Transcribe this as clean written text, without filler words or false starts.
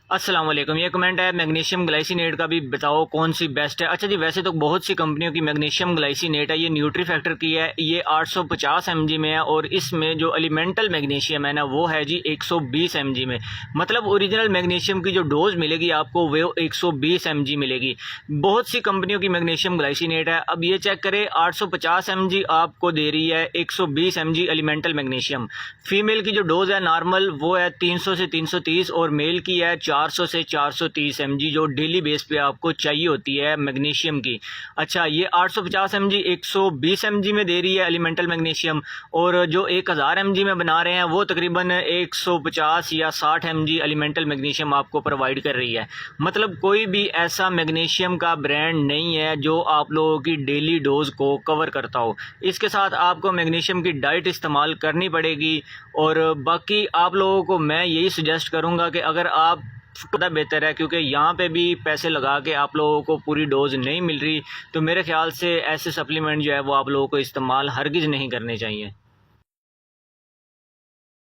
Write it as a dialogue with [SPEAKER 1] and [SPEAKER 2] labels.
[SPEAKER 1] अस्सलाम वालेकुम। ये कमेंट है मैग्नीशियम ग्लाइसिनेट का भी बताओ कौन सी बेस्ट है। अच्छा जी, वैसे तो बहुत सी कंपनियों की मैग्नीशियम ग्लाइसिनेट है, ये न्यूट्री फैक्टर की है, ये 850 mg में है और इसमें जो एलिमेंटल मैग्नीशियम है ना वो है जी 120 mg में। मतलब ओरिजिनल मैग्नीशियम की जो डोज मिलेगी आपको वो 120 mg मिलेगी। बहुत सी कंपनियों की मैग्नीशियम ग्लाइसिनेट है। अब ये चेक करें, 850 mg आपको दे रही है 120 mg एलिमेंटल मैग्नीशियम। फीमेल की जो डोज है नॉर्मल वो है 300 से 330 और मेल की है 400 से 430 mg जो डेली बेस पे आपको चाहिए होती है मैग्नीशियम की। अच्छा, ये 850 mg 120 mg में दे रही है एलिमेंटल मैग्नीशियम, और जो 1000 mg में बना रहे हैं वो तकरीबन 150 या 60 mg एलिमेंटल मैग्नीशियम आपको प्रोवाइड कर रही है। मतलब कोई भी ऐसा मैग्नीशियम का ब्रांड नहीं है जो आप लोगों की डेली डोज को कवर करता हो। इसके साथ आपको मैग्नीशियम की डाइट इस्तेमाल करनी पड़ेगी। और बाकी आप लोगों को मैं यही सजेस्ट करूंगा कि अगर आप ज़्यादा बेहतर है, क्योंकि यहाँ पे भी पैसे लगा के आप लोगों को पूरी डोज नहीं मिल रही, तो मेरे ख्याल से ऐसे सप्लीमेंट जो है वो आप लोगों को इस्तेमाल हरगिज़ नहीं करने चाहिए।